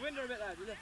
wind her a bit, lad, will you?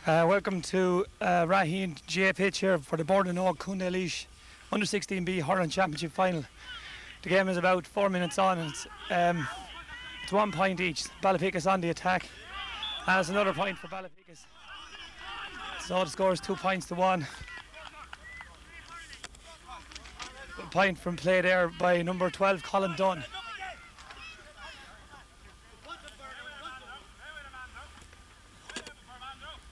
Welcome to Raheen GA pitch here for the Abbeyleix Abbeyleix Under 16B Hurling Championship final. The game is about 4 minutes on and it's 1 point each. Ballypickas on the attack and it's another point for Ballypickas. So the score is 2 points to 1. A point from play there by number 12 Colin Dunn.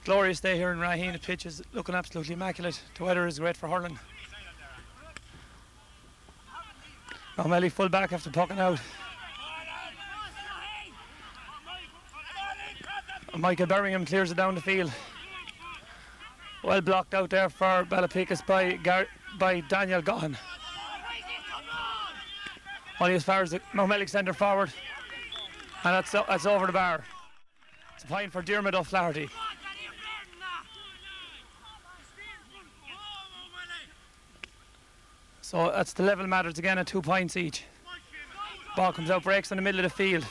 Glorious day here in Raheen. The pitch is looking absolutely immaculate. The weather is great for hurling. Mountmellick full back after pucking out. Michael Birmingham clears it down the field. Well blocked out there for Ballypickas by Daniel Gahan. Only as far as the Mountmellick centre forward. And that's over the bar. It's a point for Diarmid O'Flaherty. So that's the level matters again at 2 points each. Ball comes out, breaks in the middle of the field.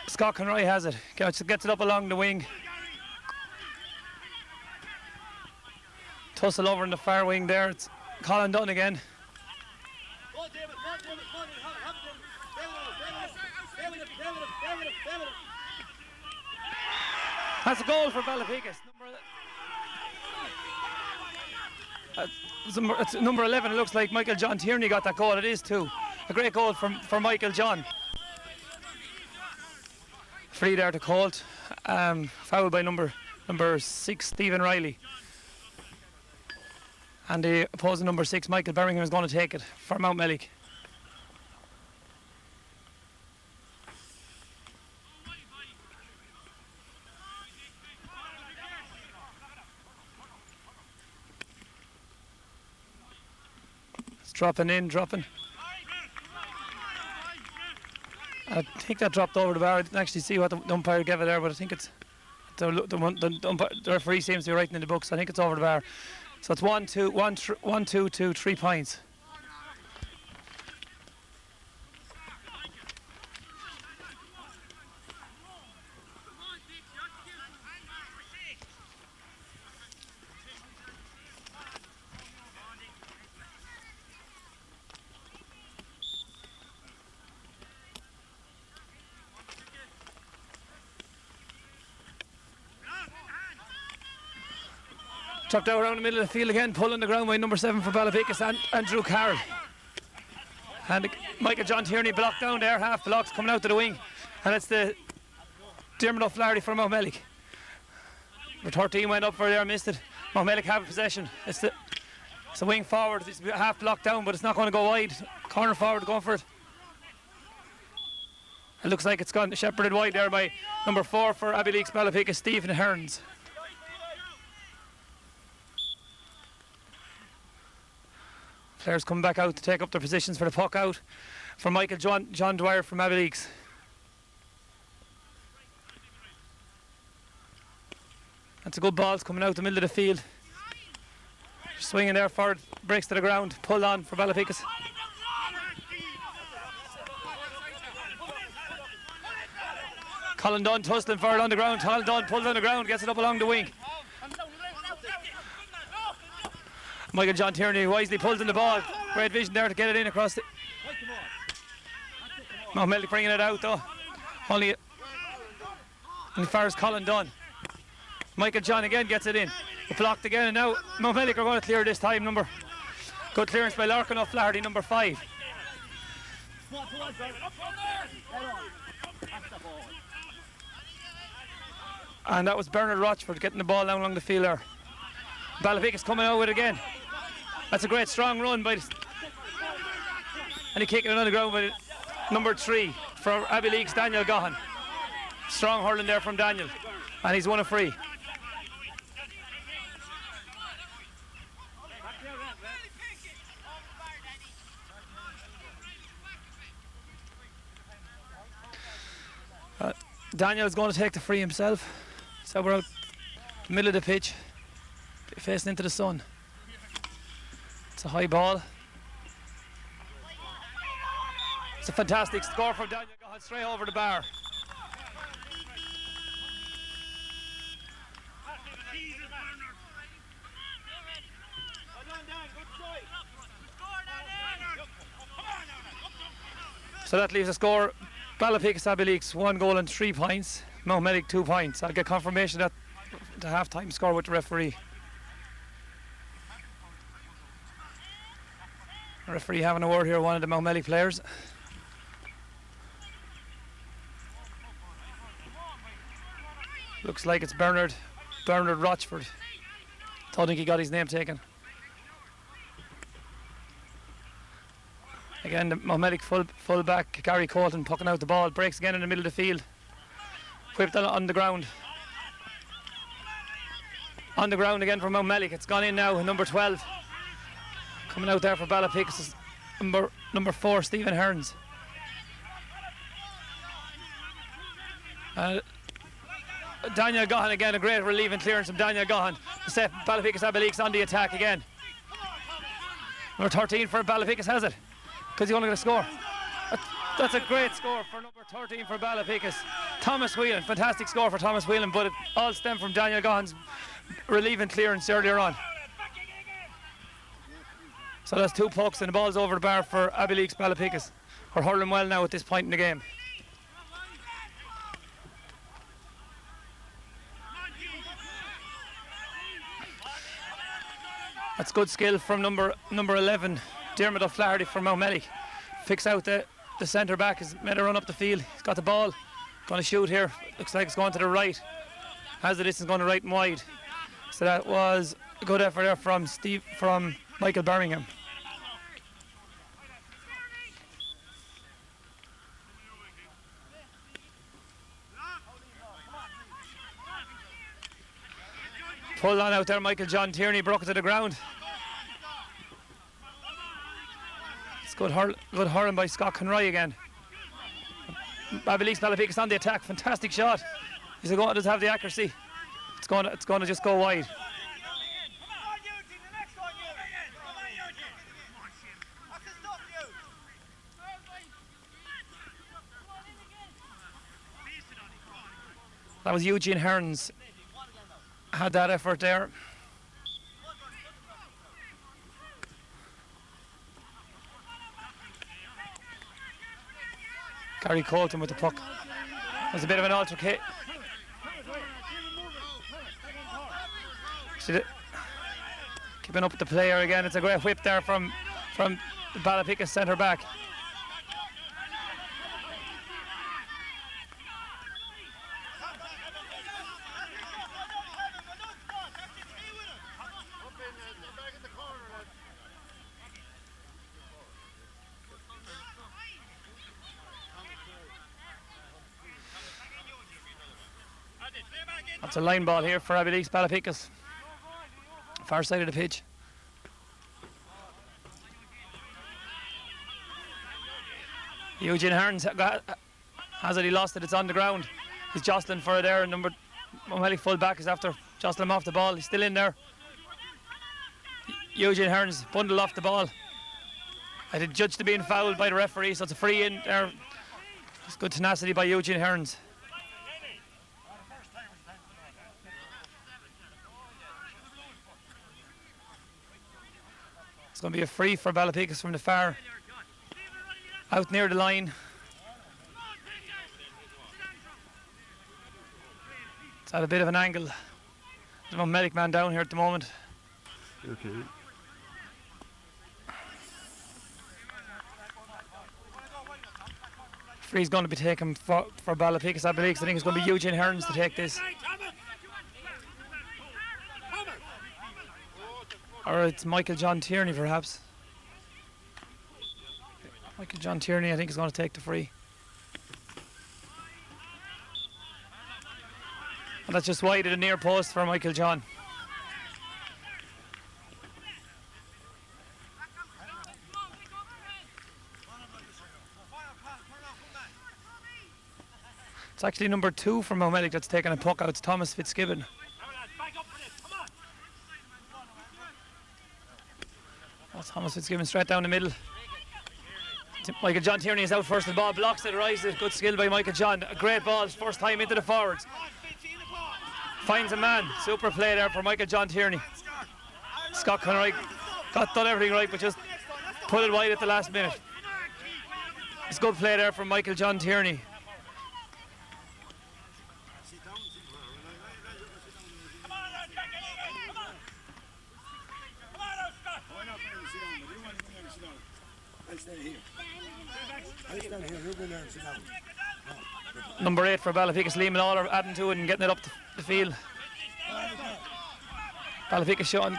Scott Conroy has it, gets it up along the wing. Tussle over in the far wing there, it's Colin Dunn again. That's a goal for Ballypickas. It's number 11, it looks like Michael John Tierney got that goal. It is too. A great goal for Michael John. Free there to Colt. Foul by number 6, Stephen Riley. And the opposing number 6, Michael Birmingham, is going to take it for Mountmellick. Dropping. I think that dropped over the bar. I didn't actually see what the umpire gave it there, but I think it's the referee seems to be writing in the books. I think it's over the bar. So it's 1-2 to 3 points. Chopped out around the middle of the field again, pulled on the ground by number 7 for Ballypickas and Andrew Carroll. And Michael John Tierney blocked down there, half blocks coming out to the wing. And it's the Dermot O'Flaherty from Mountmellick. Number 13 went up for there, missed it. Mountmellick have possession. It's a wing forward. It's half blocked down, but it's not going to go wide. Corner forward going for it. It looks like it's gone shepherded wide there by number 4 for Abbeyleix Ballypickas, Stephen Hearns. Players coming back out to take up their positions for the puck out for Michael John Dwyer from Abbeyleix. That's a good ball. It's coming out the middle of the field. Swinging there forward, breaks to the ground, pulled on for Ballypickas. Colin Dunn tussling forward on the ground. Colin Dunn pulled on the ground, gets it up along the wing. Michael John Tierney wisely pulls in the ball. Great vision there to get it in across the... Mountmellick bringing it out though. Only far as Colin Dunn. Michael John again gets it in. Blocked again, and now Mountmellick are going to clear this time. Good clearance by Larkin O'Flaherty, number 5. And that was Bernard Rochford getting the ball down along the field there. Ballypickas coming out with it again. That's a great strong run by and he kicking it on the ground with number 3 for Abbeyleix, Daniel Gahan. Strong hurling there from Daniel, and he's won a free. Daniel's going to take the free himself. So we're out the middle of the pitch, facing into the sun. It's a high ball. It's a fantastic score from Daniel Gahan, straight over the bar. So that leaves a score. Ballypickas Abbeyleix 1 goal and 3 points. Mountmellick 2 points. I'll get confirmation that the half-time score with the referee. The referee having a word here, one of the Mountmellick players. Looks like it's Bernard Rochford. Don't think he got his name taken. Again, the Mountmellick full back, Gary Colton pucking out the ball, breaks again in the middle of the field. Whipped on the ground. On the ground again for Mountmellick. It's gone in now, number 12. Coming out there for Ballypickas is number 4, Stephen Hearns. Daniel Gahan again, a great relieving clearance from Daniel Gahan. Set Ballypickas Abbeyleix on the attack again. Number 13 for Ballypickas has it, because he only got a score. That's a great score for number 13 for Ballypickas. Thomas Whelan, fantastic score for Thomas Whelan, but it all stemmed from Daniel Gahan's relieving clearance earlier on. So that's 2 pucks and the ball's over the bar for Abbeyleix Ballypickas. We're hurling well now at this point in the game. That's good skill from number 11, Dermot O'Flaherty from Mountmellick. Fix out the centre back, has made a run up the field. He's got the ball, going to shoot here. Looks like it's going to the right. Has the distance going to right and wide. So that was a good effort there from Michael Birmingham. Pulled on out there, Michael John Tierney broke it to the ground. It's good hurling by Scott Conroy again. Abbeyleix Ballypickas on the attack, fantastic shot. Does it have the accuracy? It's going to just go wide. That was Eugene Hearns. Had that effort there. Gary Colton with the puck. There's a bit of an altercation. keeping up with the player again. It's a great whip there from the Ballypickas centre back. That's a line ball here for Abbeyleix Ballypickas. Far side of the pitch. Eugene Hearns has it, he lost it, it's on the ground. He's jostling for it there, and Mountmellick full back is after jostling him off the ball. He's still in there. Eugene Hearns bundled off the ball. I did judge to being fouled by the referee, so it's a free in there. It's good tenacity by Eugene Hearns. It's going to be a free for Ballypickas from the far out near the line. It's at a bit of an angle. There's a Mountmellick man down here at the moment. Okay. Free's going to be taken for Ballypickas. I think it's going to be Eugene Hearns to take this. Or it's Michael John Tierney, perhaps. Michael John Tierney, I think, is going to take the free. And that's just wide of the near post for Michael John. It's actually number 2 from Mountmellick that's taking a puck out. It's Thomas Fitzgibbon. That's Thomas Fitzgibbon straight down the middle. Michael John Tierney is out first. The ball blocks it, rises. Good skill by Michael John. A great ball, first time into the forwards. Finds a man. Super play there for Michael John Tierney. Scott Conroy done everything right, but just put it wide at the last minute. It's good play there from Michael John Tierney. Number 8 for Ballypickas, Liam Lawler adding to it and getting it up the field. Ballypickas showing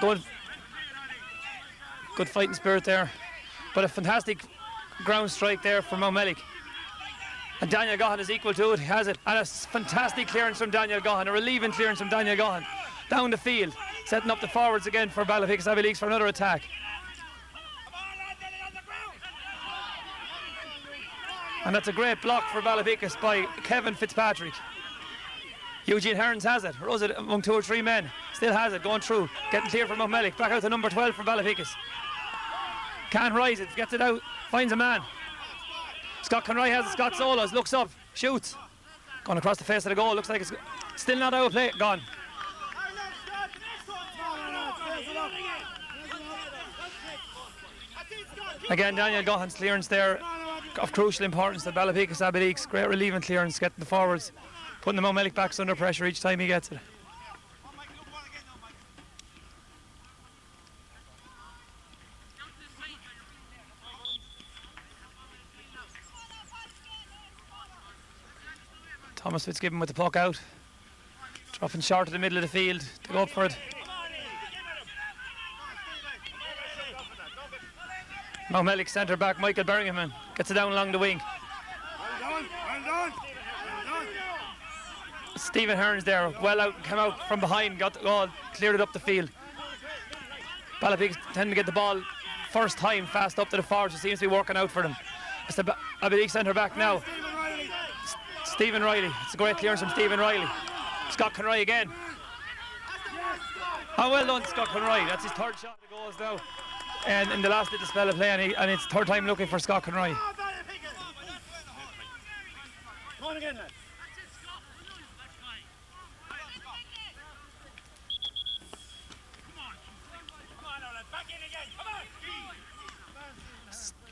good fighting spirit there, but a fantastic ground strike there from Mountmellick. And Daniel Gahan is equal to it, he has it, and a fantastic clearance from Daniel Gahan, a relieving clearance from Daniel Gahan down the field, setting up the forwards again for Ballypickas Abbeyleix for another attack. And that's a great block for Ballypickas by Kevin Fitzpatrick. Eugene Hearns has it, rose it among 2 or 3 men, still has it, going through, getting clear from Mountmellick, back out to number 12 for Ballypickas. Can't rise it, gets it out, finds a man. Scott Conroy has it, Scott Solos, looks up, shoots. Going across the face of the goal, looks like it's still not out of play, gone. Again, Daniel Gahan's clearance there of crucial importance to Ballypickas Abbeyleix. Great relieving clearance, getting the forwards, putting the Mountmellick backs under pressure each time he gets it. Thomas Fitzgibbon with the puck out, dropping short to the middle of the field to go up for it. Mountmellick centre back Michael Berringhamman gets it down along the wing. Well done. Stephen Hearns there, well out, came out from behind, got the goal, cleared it up the field. Ballypickas tend to get the ball first time fast up to the forwards. It seems to be working out for them. It's the Abbeyleix centre back now. Stephen Riley. It's a great clearance from Stephen Riley. Scott Conroy again. Oh, well done, Scott Conroy. That's his 3rd shot of goals now. And in the last little spell of play, and it's 3rd time looking for Scott Conroy.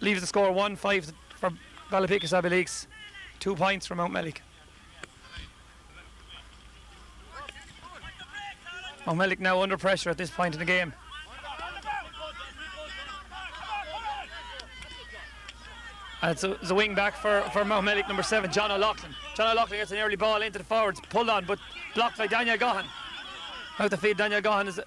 Leaves the score 1-5 for Ballypickas Abbeyleix. 2 points from Mountmellick. Mountmellick now under pressure at this point in the game. And it's a wing back for Mountmellick, number 7, John O'Loughlin. John O'Loughlin gets an early ball into the forwards, pulled on, but blocked by Daniel Gahan. Out the field, Daniel Gahan is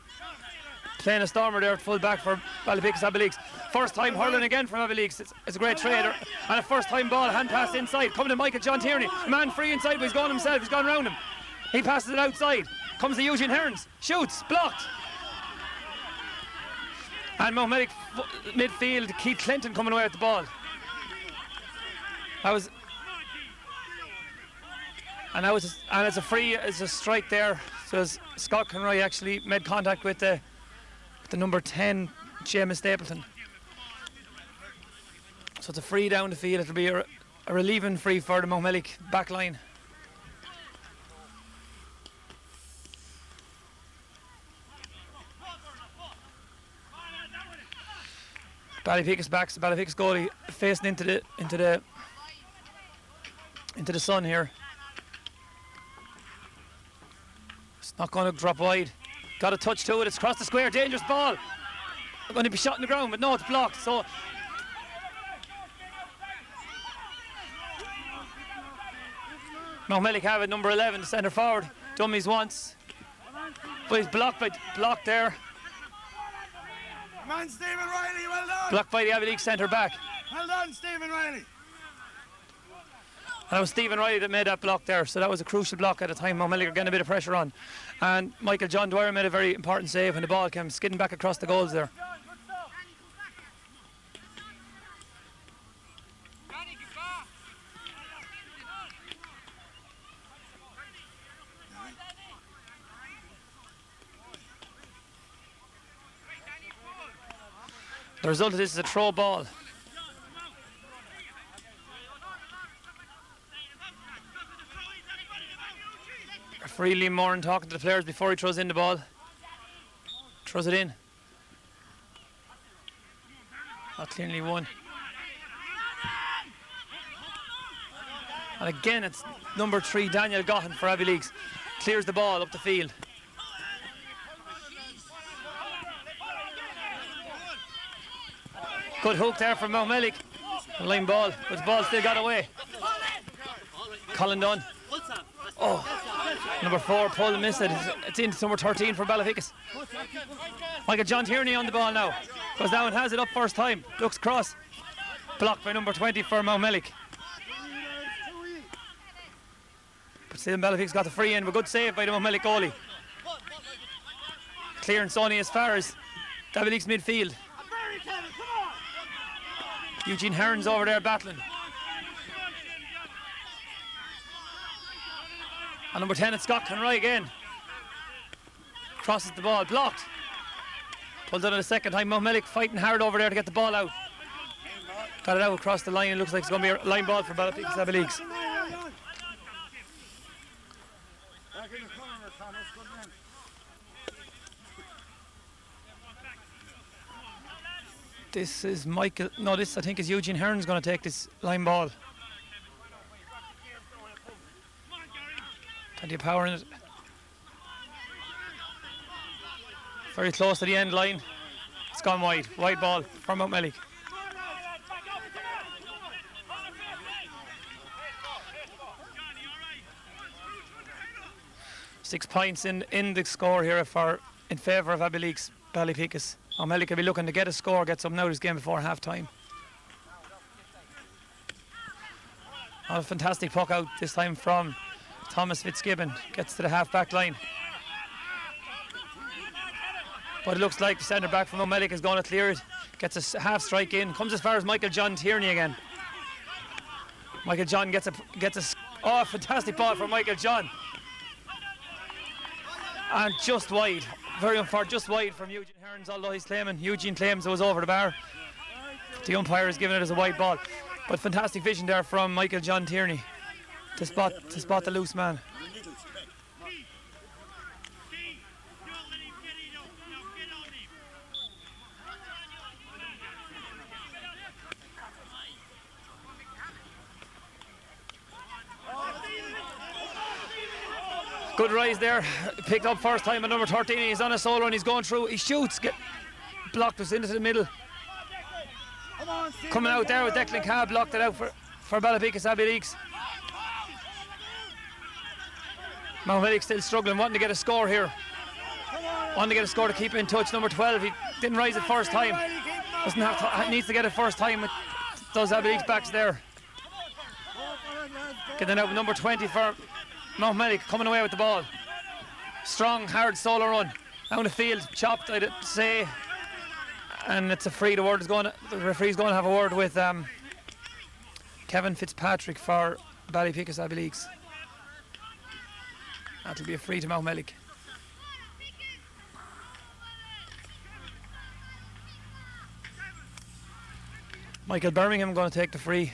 playing a stormer there at full back for Ballypickas Abbeyleix. First time hurling again from Abbeyleix. It's a great trade. And a first time ball, hand pass inside. Coming to Michael John Tierney. Man free inside, but he's gone himself. He's gone round him. He passes it outside. Comes to Eugene Hearns. Shoots. Blocked. And Mountmellick midfield. Keith Clinton coming away with the ball. And it's a free, it's a strike there. So as Scott Conroy actually made contact with the number 10, Seamus Stapleton. So it's a free down the field. It'll be a relieving free for the Mountmellick back line. Ballypickas backs, Ballypickas goalie facing into the sun here. It's not going to drop wide. Got a touch to it. It's across the square. Dangerous ball. Going to be shot in the ground, but no, it's blocked. So Mountmellick have it, number 11, the centre forward. Dummies once, but he's blocked there. Come on, Stephen Riley, well done. Blocked by the Abbeyleix centre back. Well done, Stephen Riley. And it was Stephen Riley that made that block there, so that was a crucial block at the time. Mountmellick are getting a bit of pressure on. And Michael John Dwyer made a very important save when the ball came skidding back across the goals there. The result of this is a throw ball. Referee Liam Moran talking to the players before he throws in the ball. Throws it in. Not clearly won. And again it's number 3, Daniel Gahan for Abbeyleix. Clears the ball up the field. Good hook there from Mountmellick. Line ball, but the ball still got away. Colin Dunn. Oh, number 4, pulled and missed it. It's into number 13 for Ballypickas. Michael John Tierney on the ball now. Goes down and has it up first time. Looks cross. Blocked by number 20 for Mountmellick. But still Ballypickas got the free in. A good save by the Mountmellick goalie. Clearance only as far as Abbeyleix midfield. Eugene Hearns over there battling. And number 10, it's Scott Conroy again. Crosses the ball, blocked. Pulls it on the second time. Mountmellick fighting hard over there to get the ball out. Got it out across the line. It looks like it's going to be a line ball for Ballypickas Abbeyleix. This is Michael. No, this I think is Eugene Hearns going to take this line ball. Plenty of power in it. Very close to the end line. It's gone wide. Wide ball from Mountmellick. Six points in the score here in favour of Abbeyleix Ballypickas. Mountmellick will be looking to get a score, get something out of this game before half time. A fantastic puck out this time from Thomas Fitzgibbon. Gets to the half back line. But it looks like the centre back from Mountmellick is going to clear it. Gets a half strike in. Comes as far as Michael John Tierney again. Michael John gets a fantastic ball from Michael John. And just wide. Very unfortunate, just wide from Eugene Hearns, although Eugene claims it was over the bar. The umpire has given it as a wide ball. But fantastic vision there from Michael John Tierney to spot the loose man. Good rise there, picked up first time at number 13. He's on a solo and he's going through. He shoots, blocked us into the middle. Coming out there with Declan Cobb, blocked it out for Ballypickas Abbeyleix. Mountmellick still struggling, wanting to get a score here. Wanting to get a score to keep in touch. Number 12, he didn't rise it first time. Needs to get it first time with those Abbeyleix backs there. Getting out with number 20 for Mountmellick, coming away with the ball. Strong, hard solo run. Down the field, chopped, I'd say. And it's a free. The referee's going to have a word with Kevin Fitzpatrick for Ballypickas Abbeyleix. That'll be a free to Mountmellick. Michael Birmingham going to take the free.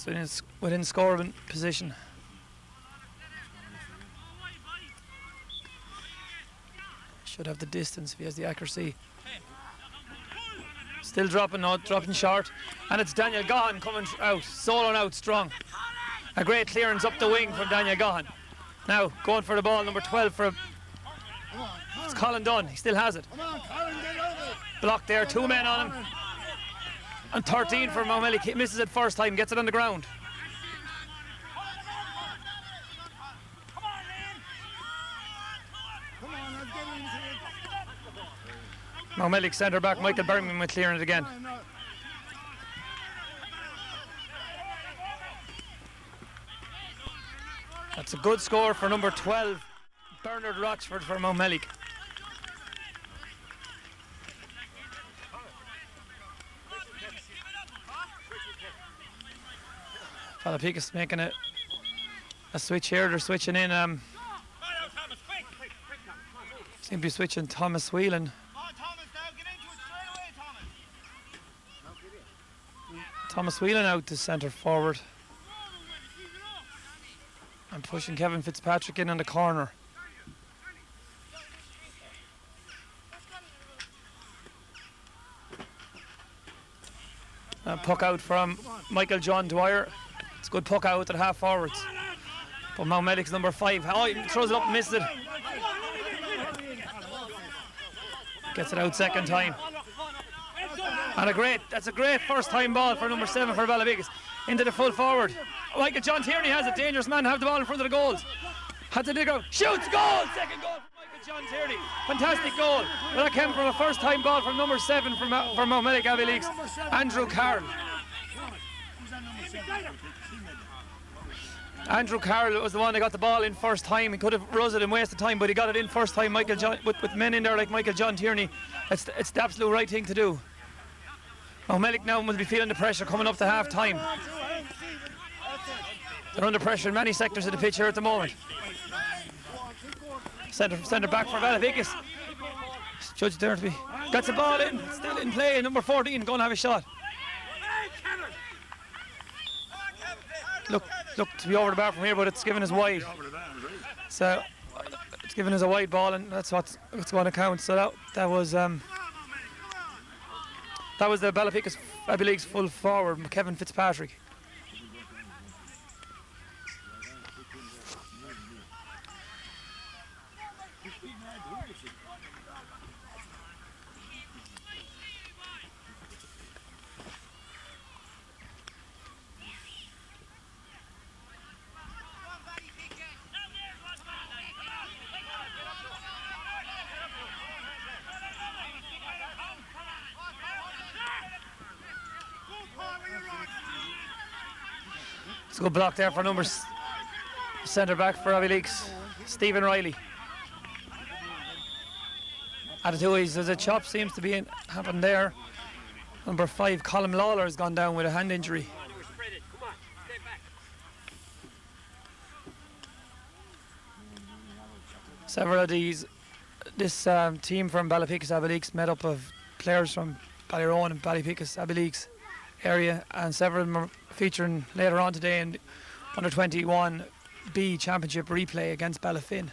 It's within scoring position. Should have the distance if he has the accuracy. Still dropping short. And it's Daniel Gahan coming out, soloing out strong. A great clearance up the wing from Daniel Gahan. Now going for the ball, number 12 for it's Colin Dunn. He still has it. Blocked there, 2 men on him. And 13 for Mountmellick. He misses it first time, gets it on the ground. Mountmellick centre back Michael Birmingham with clearing it again. That's a good score for number 12, Bernard Rochford for Mountmellick. Ballypickas making a switch here. They're switching in. Seem to be switching Thomas Whelan. Thomas Whelan out to centre forward. And pushing Kevin Fitzpatrick in on the corner. Puck out from Michael John Dwyer. It's a good puck out at half forwards. But Mountmellick's number 5. Oh, he throws it up and misses it. Gets it out second time. And that's a great first time ball for number 7 for Ballypickas. Into the full forward. Michael John Tierney has it. Dangerous man to have the ball in front of the goals. Had to dig out. Shoots! Goal! Second goal for Michael John Tierney. Fantastic goal. Well, that came from a first time ball from number 7 for Mountmellick Abbeyleix. Andrew Carroll. Andrew Carroll was the one that got the ball in first time. He could have rose it and wasted time, but he got it in first time. Michael John, with men in there like Michael John Tierney, it's the absolute right thing to do. Mountmellick now will be feeling the pressure coming up to half time. They're under pressure in many sectors of the pitch here at the moment. Centre back for Ballypickas. Judge Derby gets the ball in, still in play. Number 14 going to have a shot. Look to be over the bar from here, but it's given us wide. So it's given us a wide ball, and that's what's going to count. So that was the Ballypickas Abbeyleix full forward, Kevin Fitzpatrick. It's a good block there for centre back for Abbeyleix, Stephen Riley. At the there's a chop seems to be happened there. Number 5, Colin Lawler has gone down with a hand injury. Several of this team from Ballypickas Abbeyleix made up of players from Ballyroan and Ballypickas Abbeyleix area, and several of them are featuring later on today in the under 21B championship replay against Ballafin.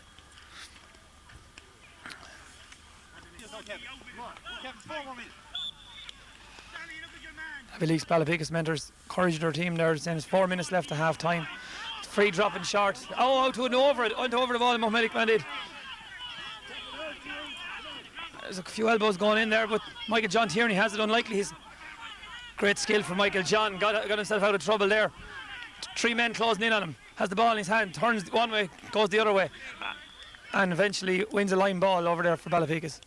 Abbeyleix Ballypickas mentors encouraging their team there, saying there's 4 minutes left to half time. Free dropping short. Oh, out to an over the ball, and Mountmellick man did. There's a few elbows going in there, but Michael John Tierney has it. Unlikely Great skill from Michael John. Got himself out of trouble there. 3 men closing in on him. Has the ball in his hand. Turns one way, goes the other way. And eventually wins a line ball over there for Ballypickas.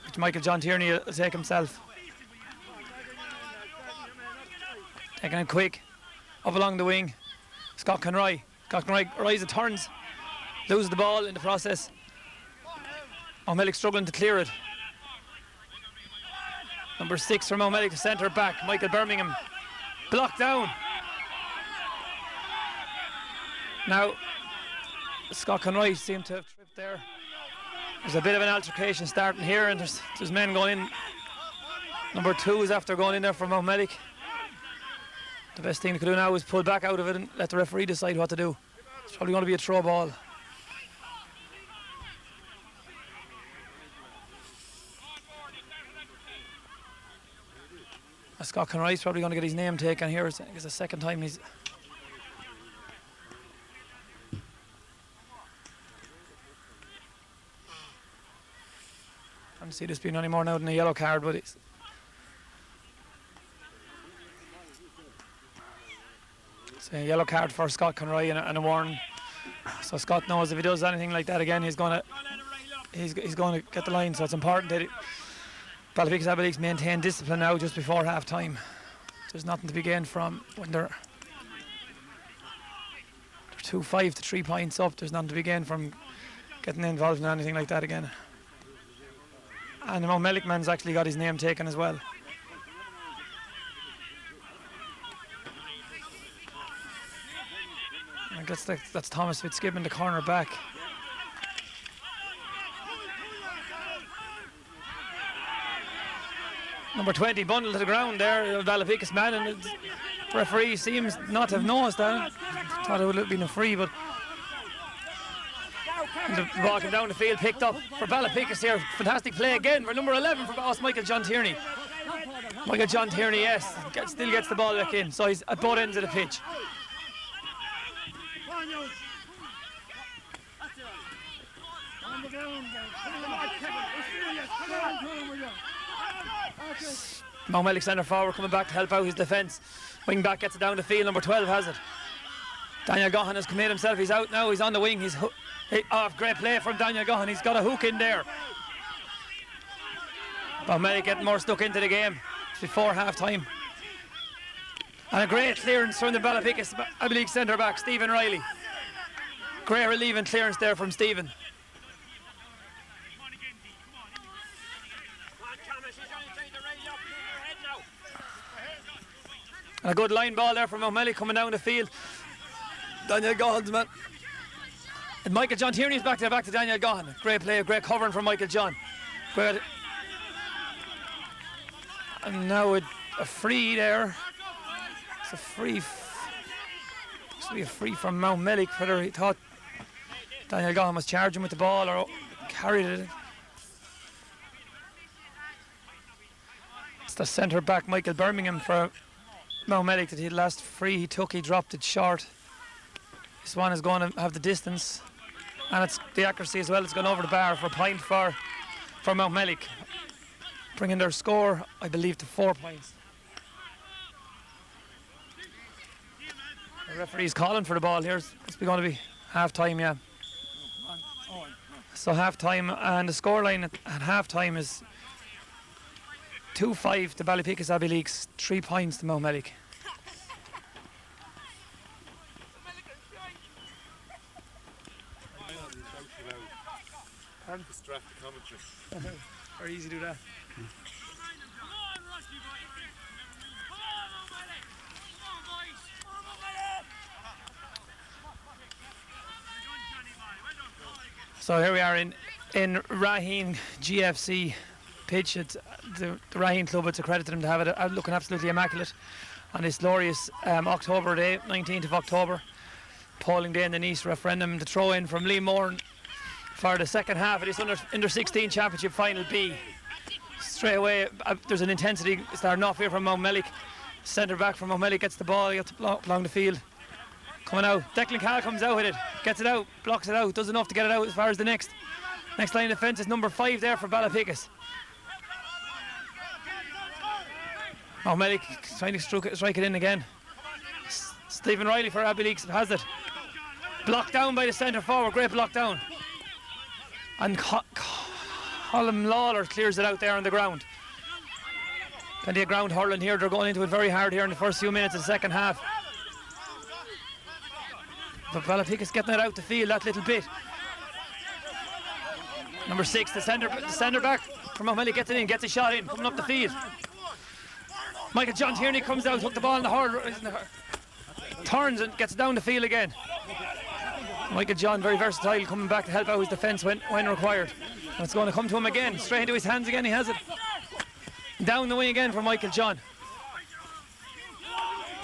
Which Michael John Tierney will take himself. Taking it quick. Up along the wing. Scott Conroy. Scott Conroy rises, turns. Loses the ball in the process. Mountmellick struggling to clear it. Number 6 for Mountmellick, the centre back, Michael Birmingham. Blocked down. Now, Scott Conroy seemed to have tripped there. There's a bit of an altercation starting here, and there's men going in. Number 2 is after going in there for Mountmellick. The best thing they could do now is pull back out of it and let the referee decide what to do. It's probably going to be a throw ball. Scott Conroy's probably going to get his name taken here. It's the second time he's... I don't see this being any more now than a yellow card, but it's... It's a yellow card for Scott Conroy and a warning. So Scott knows if he does anything like that again, he's going to get the line. So it's important that Ballypickas Abbeyleix maintain discipline now just before half time. There's nothing to be gained from when they're 2-5 to 3 points up. There's nothing to be gained from getting involved in anything like that again. And the Mountmellick man's actually got his name taken as well. I guess that's Thomas Fitzgibbon, the corner back. Number 20 bundled to the ground there, Ballypickas man, and the referee seems not to have noticed that. Thought it would have been a free, but the ball came down the field, picked up for Ballypickas here. Fantastic play again for number 11 for boss Michael John Tierney. Michael John Tierney, yes, still gets the ball back in, so he's at both ends of the pitch. Mountmellick centre forward coming back to help out his defence. Wing back gets it down the field, number 12 has it. Daniel Gahan has committed himself, he's out now, he's on the wing. Great play from Daniel Gahan, he's got a hook in there. Mountmellick getting more stuck into the game. It's before half time. And a great clearance from the Ballypickas Abbeyleix centre back, Stephen Riley. Great relieving clearance there from Stephen. And a good line ball there from Mountmellick coming down the field. Daniel Gahan's man. And Michael John Tierney's back to Daniel Gahan. Great play, great covering from Michael John. Great. And now a free there. It's a free. This will be a free from Mountmellick. Whether he thought Daniel Gahan was charging with the ball or carried it. It's the centre back Michael Birmingham for Mountmellick that he had last free. He dropped it short. This one is going to have the distance and it's the accuracy as well. It's gone over the bar for a point for Mountmellick, bringing their score, I believe, to 4 points. The referee's calling for the ball here. It's going to be half time, yeah. So half time, and the scoreline at half time is 2-5 to Ballypickas Abbeyleix, 3 points to Mountmellick. Distract the commentary. Very easy to do that. So here we are in Raheen GFC pitch. It's the Raheen club. It's a credit to them to have it looking absolutely immaculate on this glorious October day, 19th of October, polling day in the Nice referendum. The throw in from Lee Moore for the second half of this under 16 championship final B. Straight away, there's an intensity starting off here from Mountmellick. Centre back from Mountmellick gets the ball, gets along the field. Coming out, Declan Cahill comes out with it, gets it out, blocks it out, does enough to get it out as far as the next line of defence is number 5 there for Ballypickas. Mountmellick trying to strike it in again. Stephen Riley for Abbeyleix has it. Blocked down by the centre forward, great block down. And Colm Lawler clears it out there on the ground. Plenty of ground hurling here, they're going into it very hard here in the first few minutes of the second half. But Ballypickas getting it out the field that little bit. Number 6, the centre back from Mountmellick gets it in, gets a shot in, coming up the field. Michael John Tierney comes out, took the ball in the hurl, turns and gets down the field again. Michael John, very versatile, coming back to help out his defence when required. And it's going to come to him again, straight into his hands again, he has it. Down the wing again for Michael John.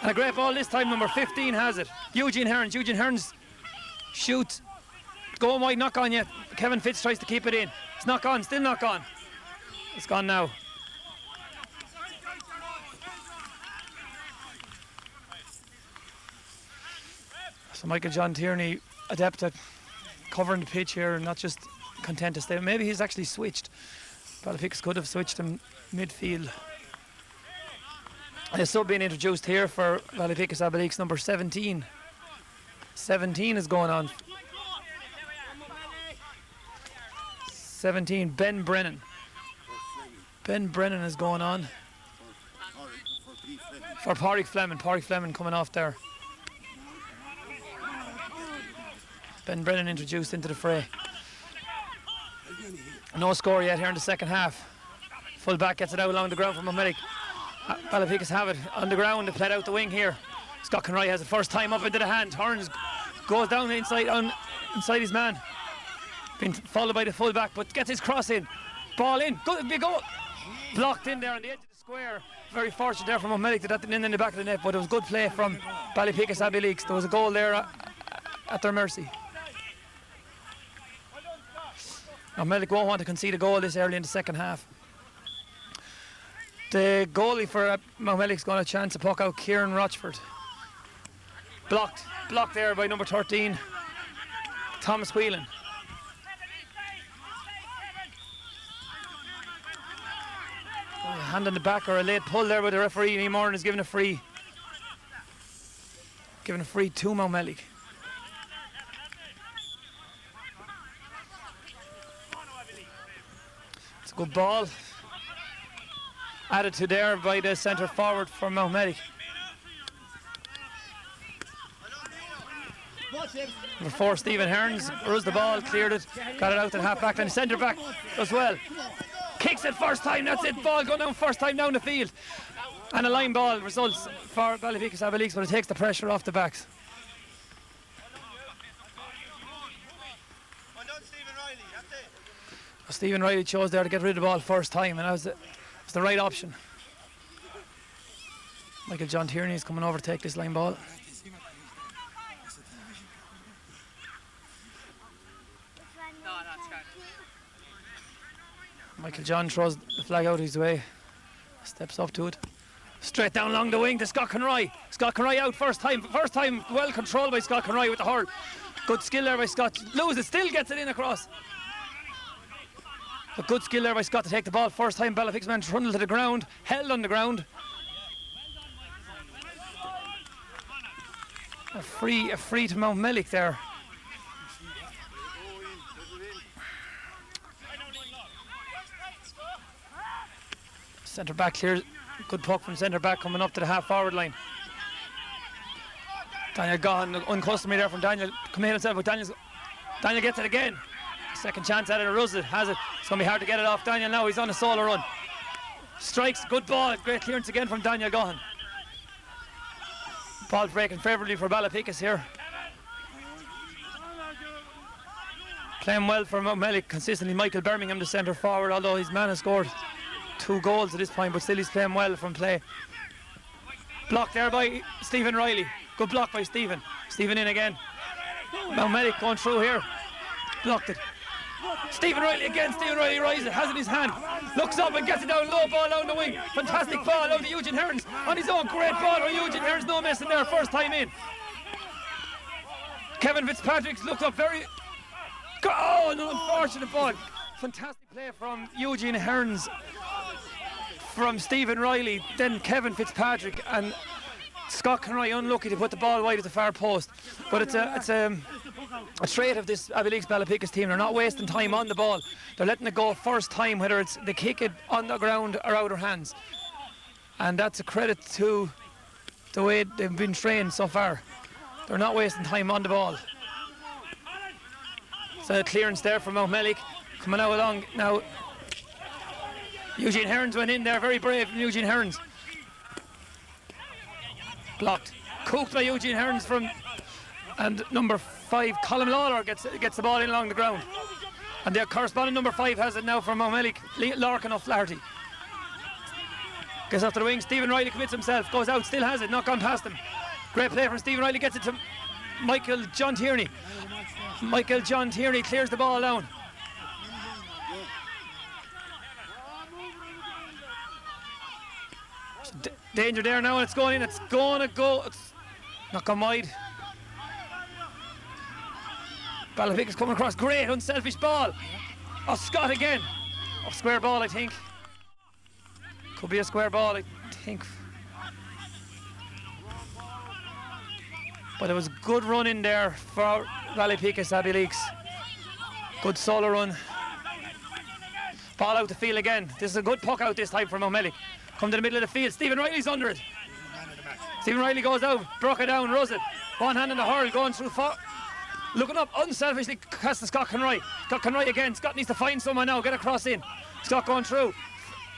And a great ball this time, number 15 has it. Eugene Hearns shoots. Going wide, not gone yet. Kevin Fitz tries to keep it in. It's not gone, still not gone. It's gone now. So Michael John Tierney, adept at covering the pitch here, not just content to stay. Maybe he's actually switched. Ballypickas could have switched him midfield. A sub being introduced here for Ballypickas Abbeyleix, number 17. 17 is going on. 17, Ben Brennan. Ben Brennan is going on. For Pádraig Fleming. Pádraig Fleming coming off there. Ben Brennan introduced into the fray. No score yet here in the second half. Full back gets it out along the ground from Mountmellick. Ballypickas have it on the ground. They played out the wing here. Scott Conroy has it first time up into the hand. Hearns goes down inside his man. Been followed by the full back, but gets his cross in. Ball in. Good big goal. Blocked in there on the edge of the square. Very fortunate there from Mountmellick that didn't in the back of the net, but it was good play from Ballypickas Abbeyleix. There was a goal there at their mercy. Mountmellick won't want to concede a goal this early in the second half. The goalie for Mountmellick's got a chance to pluck out Kieran Rochford. Blocked there by number 13, Thomas Whelan. A hand on the back or a late pull there by the referee. Niamh Moran is giving a free. Giving a free to Mountmellick. It's a good ball. Added to there by the centre forward for Mountmellick. Number 4, Stephen Hearns, rose the ball, cleared it, got it out to the half back line. Centre back as well. Kicks it first time, that's it. Ball going down first time down the field. And a line ball results for Ballypickas Abbeyleix, but it takes the pressure off the backs. Stephen Riley chose there to get rid of the ball first time, and that was the right option. Michael John Tierney is coming over to take this line ball. Michael John throws the flag out his way, steps up to it. Straight down along the wing to Scott Conroy. Scott Conroy out first time well controlled by Scott Conroy with the hurl. Good skill there by Scott. Loses, still gets it in across. A good skill there by Scott to take the ball. First time Ballypickas man trundled to the ground, held on the ground. A free to Mountmellick there. Centre back clears. Good puck from centre back coming up to the half forward line. Daniel Gahan, uncustomary there from Daniel. Come in himself, but Daniel gets it again. Second chance at it, Russell has it. It's going to be hard to get it off Daniel now. He's on a solo run. Strikes, good ball. Great clearance again from Daniel Gahan. Ball breaking favourably for Ballypickas here. Playing well for Mountmellick consistently. Michael Birmingham, the centre forward, although his man has scored 2 goals at this point, but still he's playing well from play. Blocked there by Stephen Riley. Good block by Stephen. Stephen in again. Mountmellick going through here. Blocked it. Stephen Riley again. Stephen Riley rises, has it in his hand. Looks up and gets it down low, ball down the wing. Fantastic ball out to Eugene Hearns on his own. Great ball for Eugene Hearns. No messing there, first time in. Kevin Fitzpatrick looks up very... Oh, no, unfortunate ball. Fantastic play from Eugene Hearns. from Stephen Riley, then Kevin Fitzpatrick, and Scott Conroy unlucky to put the ball wide at the far post. But it's a trait of this Abbeyleix Ballypickas team. They're not wasting time on the ball. They're letting it go first time, whether it's they kick it on the ground or out of hands. And that's a credit to the way they've been trained so far. They're not wasting time on the ball. So a clearance there from Mountmellick. Coming out along now. Eugene Hearns went in there, very brave from Eugene Hearns. Blocked. Cooked by Eugene Hearns from, and number 5, Colin Lawler gets the ball in along the ground. And the corresponding number 5 has it now from Mountmellick, Larkin O'Flaherty. Gets off to the wing, Stephen Riley commits himself, goes out, still has it, not gone past him. Great play from Stephen Riley, gets it to Michael John Tierney. Michael John Tierney clears the ball down. Danger there now, and it's going in. It's going to go. It's not gone wide. Ballypickas coming across. Great, unselfish ball. Oh, Scott again. Oh, square ball, I think. Could be a square ball, I think. But it was a good run in there for Ballypickas, Abbeyleix. Good solo run. Ball out the field again. This is a good puck out this time for Mountmellick. Come to the middle of the field. Stephen Riley's under it. Stephen Riley goes out, broke it down, rows it. One hand in the hurl, going through. Looking up, unselfishly cast to Scott Conroy. Scott Conroy again. Scott needs to find someone now, get a cross in. Scott going through.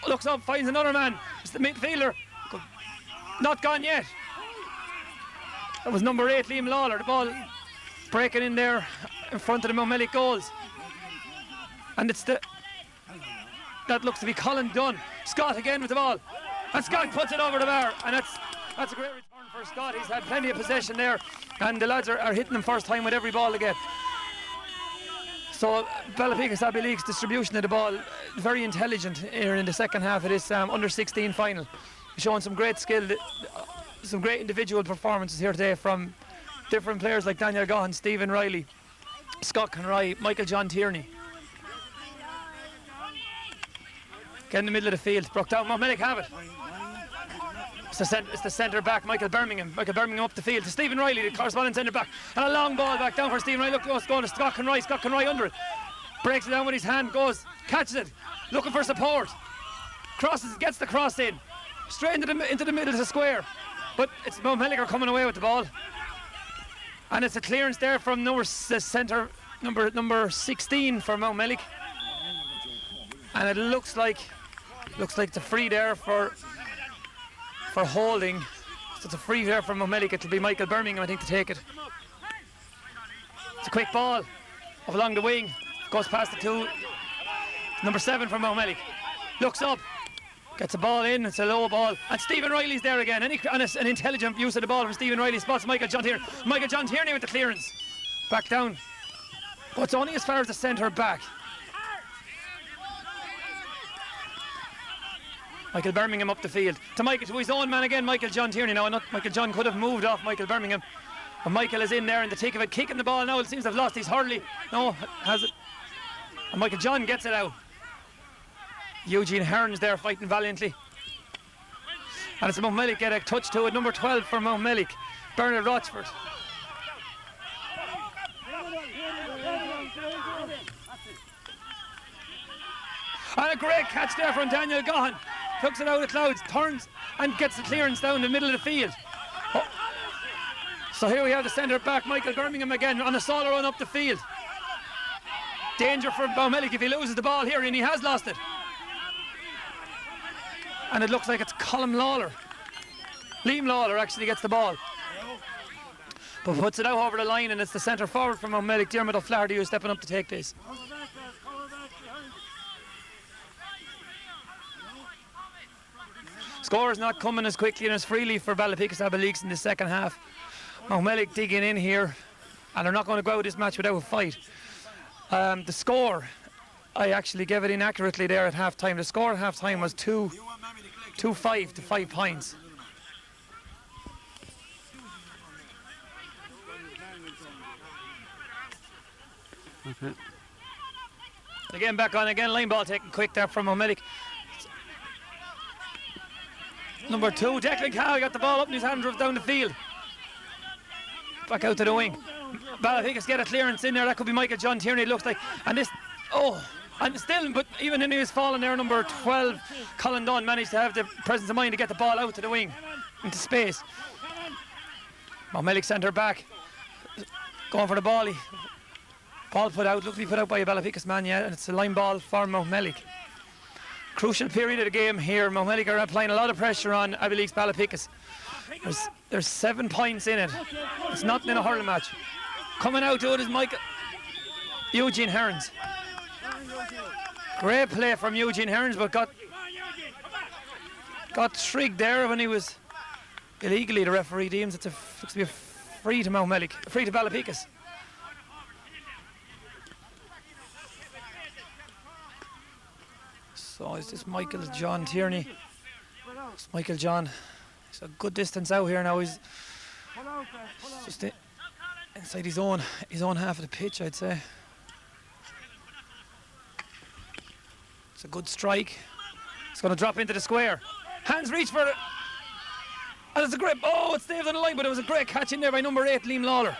Looks up, finds another man. It's the midfielder. Not gone yet. That was number 8, Liam Lawler. The ball breaking in there in front of the Mountmellick goals. And it's that looks to be Colin Dunn. Scott again with the ball. And Scott puts it over the bar. And that's a great return for Scott. He's had plenty of possession there. And the lads are hitting him first time with every ball they get. So Ballypickas Abbeyleix distribution of the ball, very intelligent here in the second half of this under 16 final. Showing some great skill, some great individual performances here today from different players like Daniel Gahan, Stephen Riley, Scott Conroy, Michael John Tierney. Get in the middle of the field, broke down, Mountmellick have it. It's the centre back, Michael Birmingham. Michael Birmingham up the field to Stephen Riley, the corresponding centre back. And a long ball back down for Stephen Riley. Look, going to Scott Conroy. Scott Conroy under it. Breaks it down with his hand, goes, catches it, looking for support. Crosses, gets the cross in. Straight into the middle of the square. But it's Mountmellick are coming away with the ball. And it's a clearance there from number 16 for Mountmellick. And it looks like it's a free there for holding. So it's a free there from Mountmellick. It'll be Michael Birmingham, I think, to take it. It's a quick ball up along the wing. Goes past the 2. Number 7 from Mountmellick. Looks up. Gets a ball in. It's a low ball. And Stephen Riley's there again. An intelligent use of the ball from Stephen Riley. Spots Michael John Tierney. Michael John Tierney with the clearance. Back down. But it's only as far as the centre back. Michael Birmingham up the field. To his own man again, Michael John Tierney. Now, Michael John could have moved off Michael Birmingham. But Michael is in there in the thick of it, kicking the ball now. It seems to have lost his Hurley. No, has it. And Michael John gets it out. Eugene Hearns there fighting valiantly. And it's Mountmellick get a touch to it. Number 12 for Mountmellick, Bernard Rochford. And a great catch there from Daniel Gahan. Hooks it out of clouds, turns and gets the clearance down the middle of the field. Oh. So here we have the centre back, Michael Birmingham again on a solo run up the field. Danger for Mountmellick if he loses the ball here, and he has lost it. And it looks like it's Colin Lawler. Liam Lawler actually gets the ball. But puts it out over the line, and it's the centre forward from Mountmellick, Dermot O'Flaherty, who's stepping up to take this. Score is not coming as quickly and as freely for Ballypickas Abbeyleix in the second half. Mountmellick digging in here, and they're not going to go out this match without a fight. The score, I actually gave it inaccurately there at half time. The score at half time was 2-5 to 5 points. Okay. Again back on again, line ball taken quick there from Mountmellick. Number 2, Declan Cahill got the ball up in his hand, drove down the field. Back out to the wing. Ballypickas get a clearance in there. That could be Michael John Tierney, it looks like. And this, and still, but even in his falling there, number 12, Colin Dunn managed to have the presence of mind to get the ball out to the wing, into space. Mountmellick centre back, going for the ball. Ball put out, looked to be put out by a Ballypickas man, yeah, and it's a line ball for Mountmellick. Crucial period of the game here. Mountmellick are applying a lot of pressure on Abbeyleix Ballypickas. There's 7 points in it. It's nothing in a hurling match. Coming out to it is Eugene Hearns. Great play from Eugene Hearns, but got trigged there when he was illegally. The referee deems it looks to be a free to Mountmellick, free to Ballypickas. So is this Michael John Tierney? It's Michael John. He's a good distance out here now. He's just inside his own half of the pitch, I'd say. It's a good strike. It's going to drop into the square. Hands reach for it. And it's a great, it stayed on the line, but it was a great catch in there by number 8, Liam Lawler.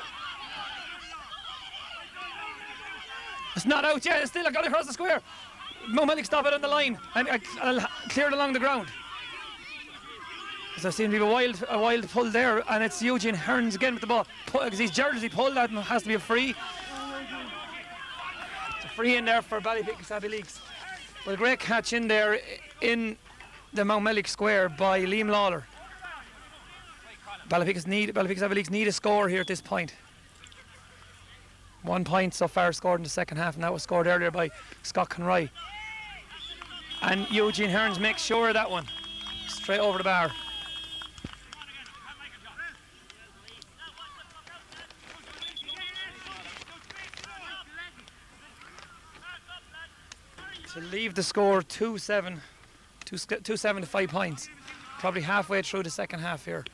It's not out yet, it's still got across the square. Mountmellick stop it on the line and cleared along the ground. So there seems to be a wild pull there, and it's Eugene Hearns again with the ball. Because his jersey pulled that and has to be a free. It's a free in there for Ballypickas Abbeyleix. But a great catch in there in the Mountmellick square by Liam Lawler. Ballypickas Abbeyleix need a score here at this point. 1 point so far scored in the second half, and that was scored earlier by Scott Conroy. And Eugene Hearns makes sure of that one. Straight over the bar. To leave the score 2-7 to 5 points. Probably halfway through the second half here.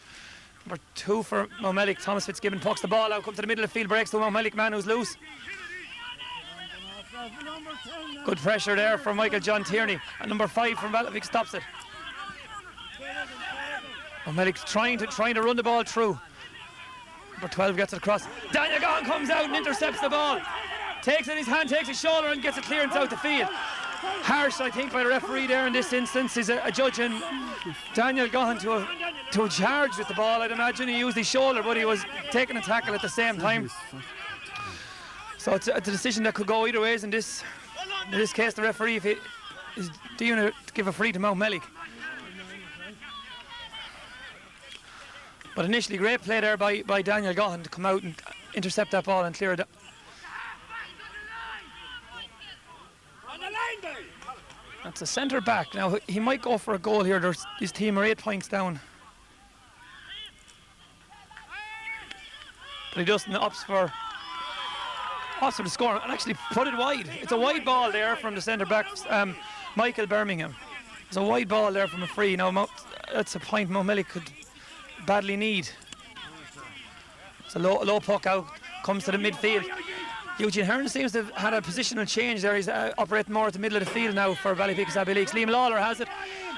Number 2 for Mountmellick, Thomas Fitzgibbon pucks the ball out, comes to the middle of the field, breaks to a Mountmellick man who's loose. Good pressure there from Michael John Tierney, and number 5 from Ballypickas stops it. Mountmellick trying to run the ball through. Number 12 gets it across. Daniel Gahan comes out and intercepts the ball. Takes it in his hand, takes his shoulder and gets a clearance out the field. Harsh, I think, by the referee there in this instance. Is a judging Daniel Gahan to a charge with the ball. I'd imagine he used his shoulder, but he was taking a tackle at the same time. So it's a decision that could go either ways in this case. The referee is deeming to give a free to Mountmellick. But initially, great play there by Daniel Gahan to come out and intercept that ball and clear it. That's a centre back. Now he might go for a goal here. His team are 8 points down. But he doesn't opts for the score and actually put it wide. It's a wide ball there from the centre back, Michael Birmingham. It's a wide ball there from a free. Now that's a point Mountmellick could badly need. It's a low puck out, comes to the midfield. Eugene Hearns seems to have had a positional change there. He's operating more at the middle of the field now for Ballypickas Abbeyleix. Liam Lawler has it,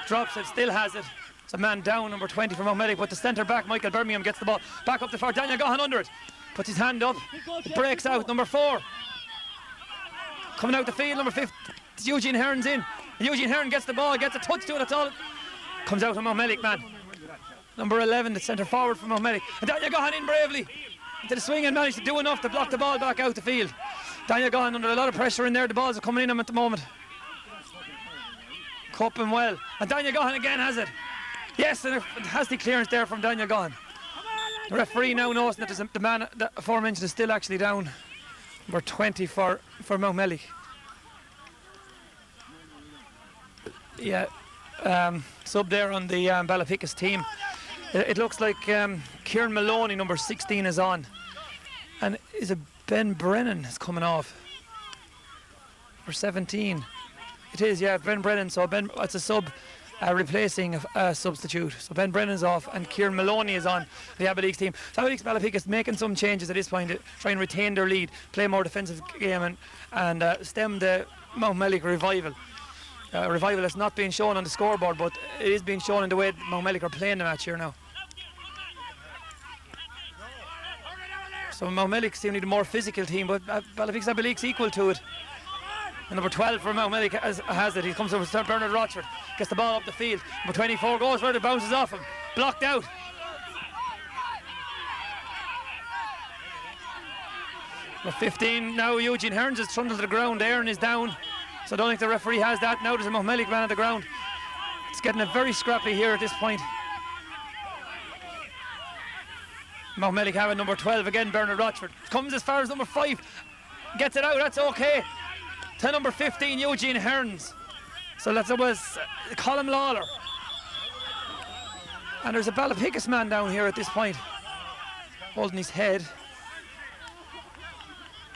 drops it, still has it. It's a man down, number 20 for Mountmellick, but the centre back, Michael Birmingham, gets the ball back up the far. Daniel Gahan under it, puts his hand up, it breaks out. Number 4 coming out the field, number 5, it's Eugene Hearns in. Eugene Hearns gets the ball, gets a touch to it, that's all. Comes out from Mountmellick, man. Number 11, the centre forward for Mountmellick. And Daniel Gahan in bravely into the swing and managed to do enough to block the ball back out the field. Daniel Gahan under a lot of pressure in there. The balls are coming in him at the moment. Cupping well. And Daniel Gahan again has it. Yes, and a fantastic clearance there from Daniel Gahan. The referee now knows that the man that aforementioned is still actually down. Number 20 for Mountmellick. Yeah, sub there on the Ballypickas team. It looks like Kieran Maloney, number 16, is on. And is it Ben Brennan is coming off for 17? It is, yeah, Ben Brennan. So it's a sub replacing a substitute. So Ben Brennan's off and Kieran Maloney is on the Abbeyleix team. So Abbeyleix Ballypickas making some changes at this point to try and retain their lead, play more defensive game and stem the Mountmellick revival. Revival is not being shown on the scoreboard, but it is being shown in the way Mountmellick are playing the match here now. So Mountmellick seem to be the more physical team, but Ballypickas Abbeyleix equal to it. And number 12 for Mountmellick has it. He comes over to Bernard Rochford, gets the ball up the field. Number 24 goes for it, bounces off him, blocked out. Number 15 now, Eugene Hearns is trundled to the ground there and is down. So I don't think the referee has that. Now there's a Mountmellick man on the ground. It's getting a very scrappy here at this point. Mountmellick having number 12 again, Bernard Rochford. Comes as far as number 5. Gets it out, that's okay. To number 15, Eugene Hearns. So that was Colm Lawler. And there's a Ballypickas man down here at this point, holding his head.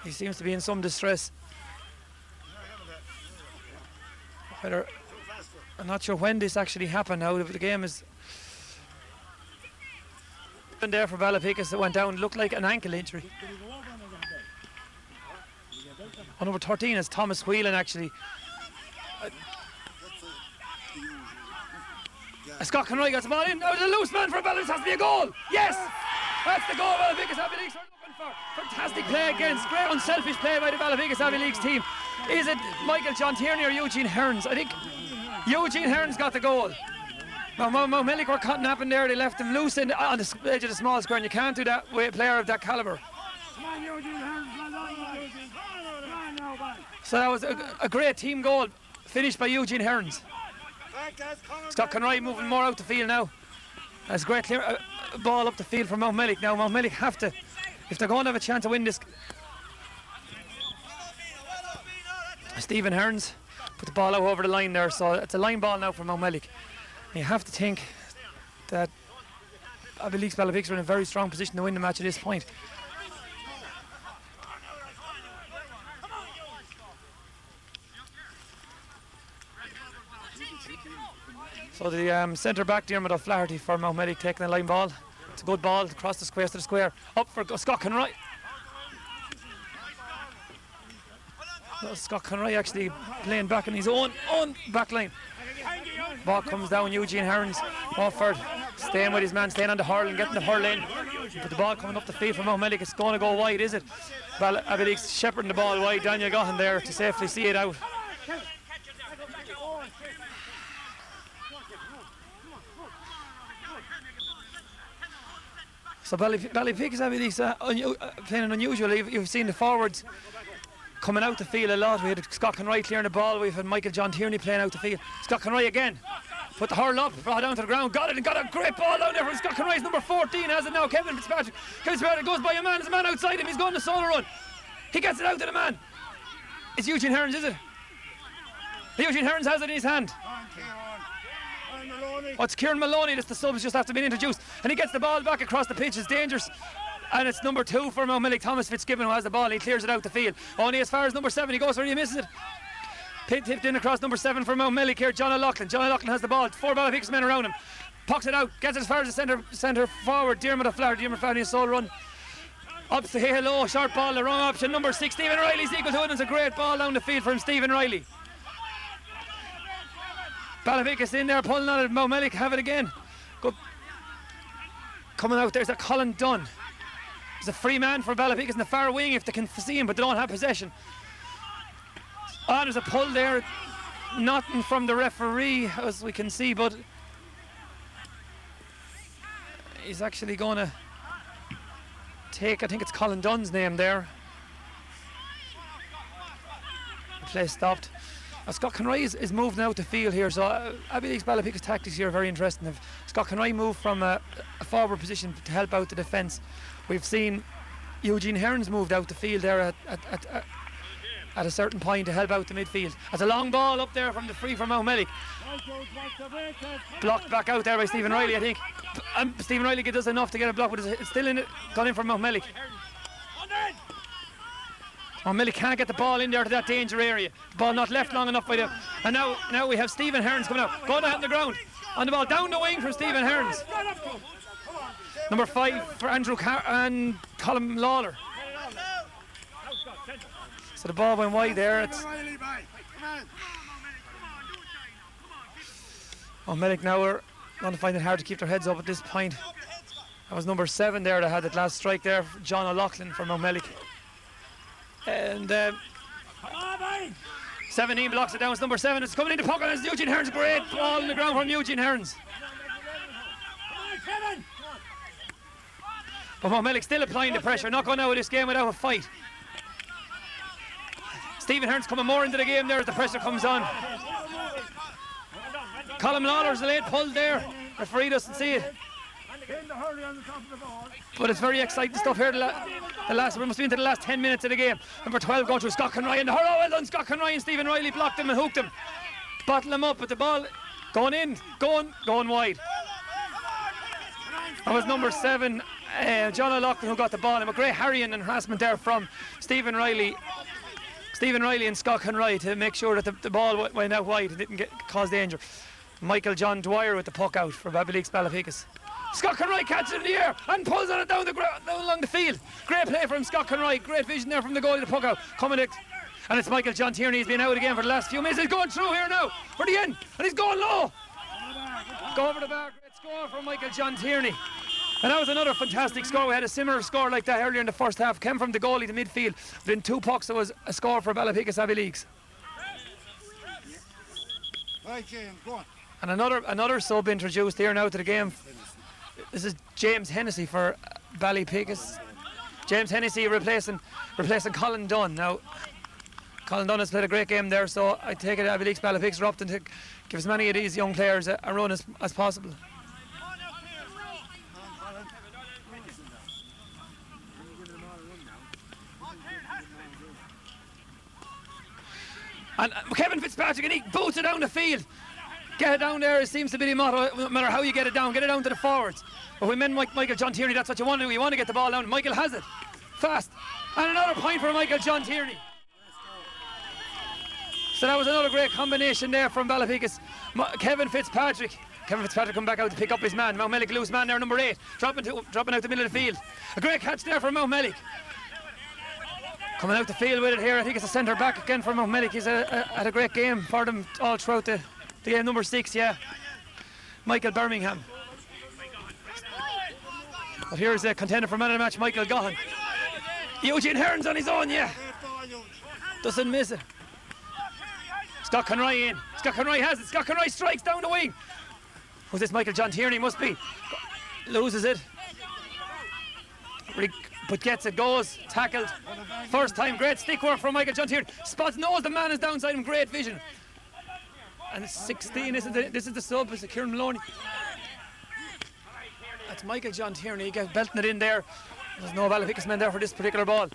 He seems to be in some distress. I'm not sure when this actually happened now. The game is there for Ballypickas that went down. It looked like an ankle injury. On number 13 is Thomas Whelan actually. Scott Conroy gets the ball in. Now the loose man for Ballypickas, has to be a goal. Yes! That's the goal Ballypickas Abbeyleix are looking for. Fantastic play against. Great unselfish play by the Ballypickas Abbeyleix team. Is it Michael John Tierney or Eugene Hearns? I think Eugene Hearns got the goal. Mountmellick were cutting up in there. They left him loose on the edge of the small square, and you can't do that with a player of that calibre. So that was a great team goal finished by Eugene Hearns. Scott Conroy moving more out the field now. That's a great clear ball up the field for Mountmellick. Now Mountmellick have to, if they're going to have a chance to win this. Stephen Hearns put the ball out over the line there, so it's a line ball now for Mountmellick. You have to think that Abbeyleix Ballypickas are in a very strong position to win the match at this point. So the centre back Diarmuid O'Flaherty for Mountmellick taking the line ball. It's a good ball across the square to the square. Up for Scott Conroy. No, Scott Conroy actually playing back in his own back line. Ball comes down, Eugene Hearns. Wafford staying with his man, staying on the hurl and getting the hurl in. But the ball coming up the field for Mountmellick. It's going to go wide, is it? Abbeyleix shepherding the ball wide. Daniel Gahan there to safely see it out. So Ballypickas Abbeyleix playing unusual. You've seen the forwards coming out the field a lot. We had Scott Conroy clearing the ball. We've had Michael John Tierney playing out the field. Scott Conroy again. Put the hurl up, brought it down to the ground, got it, and got a great ball down there from Scott Conroy's number 14. Has it now, Kevin Fitzpatrick. Kevin Fitzpatrick goes by a man. There's a man outside him. He's going to solo run. He gets it out to the man. It's Eugene Hearns, is it? Eugene Hearns has it in his hand. Oh, it's Kieran Maloney. The subs just after being introduced, and he gets the ball back across the pitch. It's dangerous. And it's number 2 for Mountmellick, Thomas Fitzgibbon, who has the ball. He clears it out the field. Only as far as number 7. He goes where he misses it. Tipped in across number 7 for Mountmellick here. John O'Loughlin. John O'Loughlin has the ball. 4 Ballypickas men around him. Pucks it out. Gets it as far as the centre forward. Diarmuid O'Flaherty. Diarmuid O'Flaherty, sole run. Up to hello. Short ball. The wrong option. Number 6. Stephen Riley's equal to it. It's a great ball down the field from Stephen Riley. Ballypickas in there pulling on it. Mountmellick have it again. Good. Coming out there's a Colin Dunn. There's a free man for Ballypickas in the far wing if they can see him, but they don't have possession. Oh, there's a pull there. Nothing from the referee as we can see, but he's actually going to take, I think it's Colin Dunn's name there. The play stopped. Scott Conroy is moving out the field here, so Abbeyleix Ballypickas tactics here are very interesting. Scott Conroy moved from a forward position to help out the defence. We've seen Eugene Hearns moved out the field there at a certain point to help out the midfield. That's a long ball up there from the free from Mountmellick. Blocked back out there by Stephen Riley, I think. Stephen Riley does enough to get a block, but it's still in it, gone in from Mountmellick. Mountmellick can't get the ball in there to that danger area. The ball not left long enough by the. And now we have Stephen Hearns coming out. Going out on the ground. On the ball down the wing from Stephen Hearns. Number 5 for Andrew and Colm Lawler. So the ball went wide there. Mountmellick now are going to find it hard to keep their heads up at this point. That was number 7 there that had that last strike there, John O'Loughlin for Mountmellick. And 17 blocks it down. It's number 7. It's coming into pocket. It's Eugene Hearns. Great ball on the ground from Eugene Hearns. But Mountmellick still applying the pressure. Not going out of this game without a fight. Stephen Hearns coming more into the game there as the pressure comes on. Colin Lawler's a late pull there. Referee doesn't see it. But it's very exciting stuff here. We must be into the last 10 minutes of the game. Number 12 going through Scott Conroy, and well done Scott Conroy, and Stephen Riley blocked him and hooked him. Bottled him up, but the ball going in, going wide. That was number 7, John O'Loughlin, who got the ball. And a great harrying and harassment there from Stephen Riley and Scott Conroy to make sure that the ball went out wide and didn't cause danger. Michael John Dwyer with the puck out for Abbeyleix Ballypickas. Scott Conroy catches it in the air and pulls on it down along the field. Great play from Scott Conroy. Great vision there from the goalie, the puck out. Coming in, and it's Michael John Tierney. He's been out again for the last few minutes. He's going through here now for the end, and he's going low. Go over the bar. Great score from Michael John Tierney. And that was another fantastic score. We had a similar score like that earlier in the first half. Came from the goalie to midfield. Within 2 pucks, there was a score for Ballypickas Abbeyleix. Right, James, go on. And another sub introduced here now to the game. This is James Hennessy for Ballypickas. James Hennessy replacing Colin Dunn. Now, Colin Dunn has played a great game there, so I take it Abbeyleix Ballypickas are up to give as many of these young players a run as possible. And Kevin Fitzpatrick, and he boots it down the field. Get it down there, it seems to be the motto. No matter how you get it down to the forwards. But we meant Michael John Tierney, that's what you want to do. You want to get the ball down. Michael has it. Fast. And another point for Michael John Tierney. So that was another great combination there from Ballypickas. Kevin Fitzpatrick come back out to pick up his man. Mountmellick loose man there, number 8. Dropping out the middle of the field. A great catch there from Mountmellick. Coming out the field with it here. I think it's a centre back again for Mountmellick. He's had a great game for them all throughout the game. Number 6, yeah. Michael Birmingham. But here's a contender for man of the match, Michael Gahan. Eugene Hearns on his own, yeah. Doesn't miss it. Scott Conroy in. Scott Conroy has it. Scott Conroy strikes down the wing. Who's this? Michael John Tierney must be. Loses it. But gets it, goes, tackled. First time, great stick work from Michael John Tierney. Spots, knows the man is downside him, great vision. And it's 16, this is the sub, it's Kieran Maloney. That's Michael John Tierney, he gets belting it in there. There's no Ballypickas men there for this particular ball. And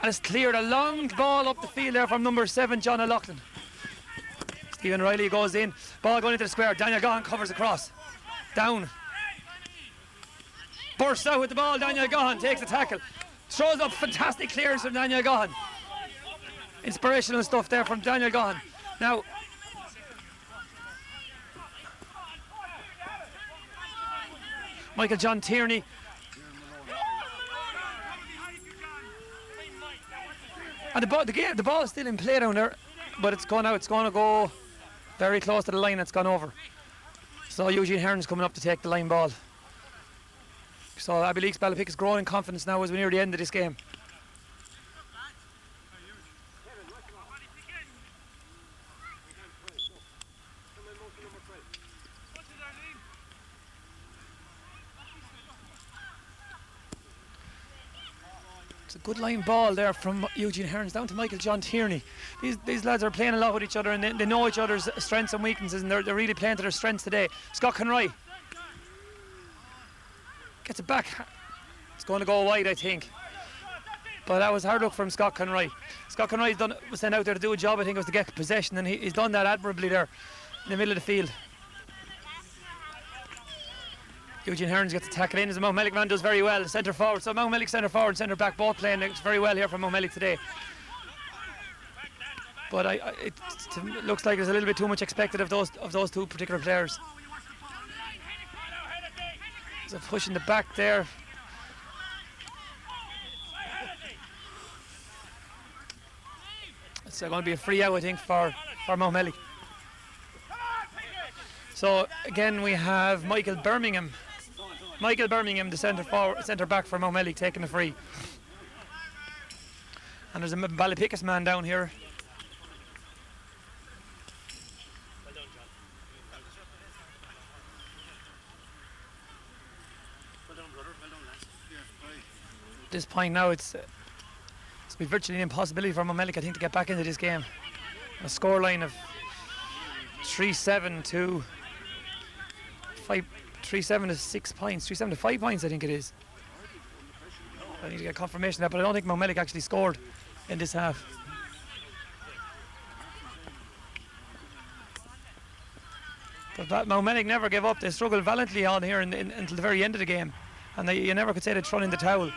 it's cleared, a long ball up the field there from number 7, John O'Loughlin. Stephen Riley goes in, ball going into the square, Daniel Gahan covers across. Down. Bursts out with the ball, Daniel Gahan takes the tackle. Throws up fantastic clearance from Daniel Gahan. Inspirational stuff there from Daniel Gahan. Now, Michael John Tierney. And the ball is still in play down there, but it's gone out. It's going to go very close to the line. It's gone over. So Eugene Hearns coming up to take the line ball. So Abbeyleix Ballypickas is growing in confidence now as we're near the end of this game. It's a good line ball there from Eugene Hearns down to Michael John Tierney. These lads are playing a lot with each other, and they know each other's strengths and weaknesses, and they're really playing to their strengths today. Scott Conroy gets it back. It's going to go wide, I think. But that was hard luck from Scott Conroy. Scott Conroy was sent out there to do a job, I think it was to get possession, and he's done that admirably there in the middle of the field. Eugene Hearns gets the tackle in as the Mountmellick man does very well. Centre forward, so Mountmellick centre forward, centre back, both playing very well here from Mountmellick today. But it looks like there's a little bit too much expected of those two particular players. So pushing the back there. It's going to be a free out, I think, for Mountmellick. So again we have Michael Birmingham, the centre back for Mountmellick, taking the free. And there's a Ballypickas man down here. At this point now it's been virtually an impossibility for Mountmellick, I think, to get back into this game. A scoreline of 3-7 to 5, 3-7 to 6 points, 3-7 to 5 points I think it is. I need to get confirmation of that, but I don't think Mountmellick actually scored in this half. But Mountmellick never gave up. They struggled valiantly on here until the very end of the game, and you never could say they'd thrown in the towel.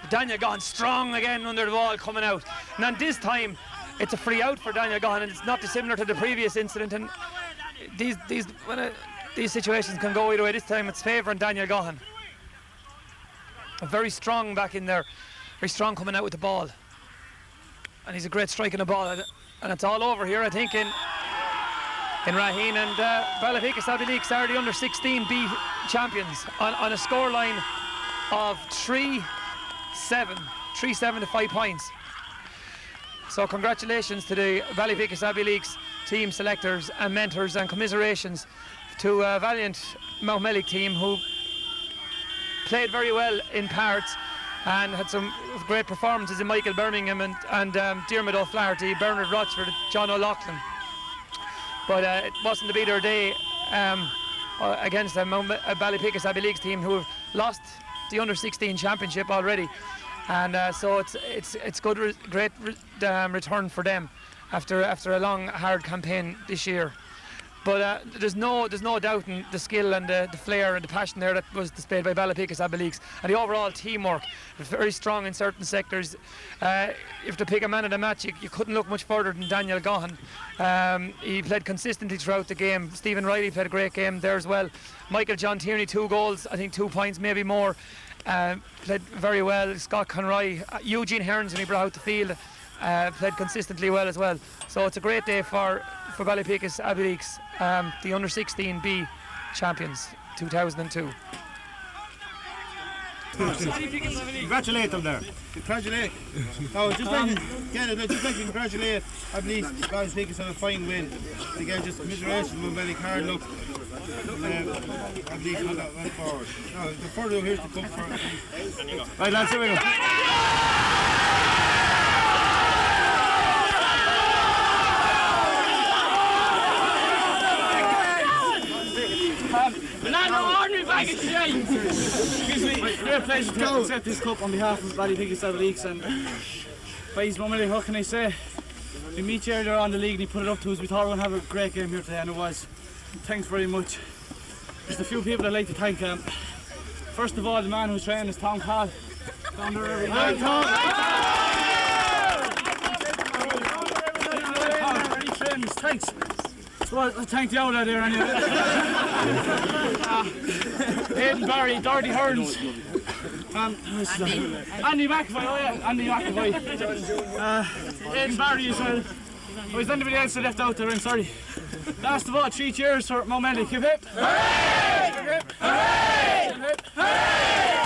Daniel Gahan strong again under the ball coming out, and then this time it's a free out for Daniel Gahan, and it's not dissimilar to the previous incident. And these situations can go either way. This time it's favouring Daniel Gahan. Very strong back in there, very strong coming out with the ball, and he's a great striking the ball, and it's all over here I think in Raheen. And Ballypickas Abbeyleix are the under-16B champions on a scoreline of 3-7 to 5 points. So congratulations to the Ballypickas Abbeyleix team selectors and mentors, and commiserations to a valiant Mountmellick team who played very well in parts and had some great performances in Michael Birmingham and Diarmid O'Flaherty, Bernard Rochford, John O'Loughlin. But it wasn't to be their day against a Ballypickas Abbeyleix team who have lost the under-16 championship already, and so it's great return for them after a long hard campaign this year. But there's no doubt in the skill and the flair and the passion there that was displayed by Ballypickas Abbeyleix, and the overall teamwork, very strong in certain sectors. If to pick a man of the match, you couldn't look much further than Daniel Gahan. He played consistently throughout the game. Stephen Riley played a great game there as well. Michael John Tierney, 2 goals, I think 2 points, maybe more. Played very well. Scott Conroy, Eugene Hearns when he brought out the field, played consistently well as well. So it's a great day for Ballypickas Abbeyleix, the under-16B champions 2002. Congratulate them there. Congratulate. No, just like to congratulate Abbeyleix, Ballypickas on a fine win. Again, just commiseration, Mountmellick hard luck. Abbeyleix went forward. No, the further here's to come for. Right, lads, here we go. Excuse me, great pleasure to accept this cup on behalf of Ballypickas Abbeyleix, and boys, Mountmellick, what can I say? We meet you earlier on the league and he put it up to us. We thought we were going to have a great game here today, and it was. Thanks very much. There's a few people I'd like to thank. First of all, the man who's training is Tom Hall. Down there every day. Thanks. Well, thank you out there anyway. Aidan Barry, Dorothy Hearns, Andy McAvoy, Andy McAvoy. Aidan Barry as well. Oh, is anybody else left out there? I'm sorry. Last of all, 3 cheers for Mountmellick. Hip hip! Hooray! Hip hip! Hooray! Hip hip! Hooray!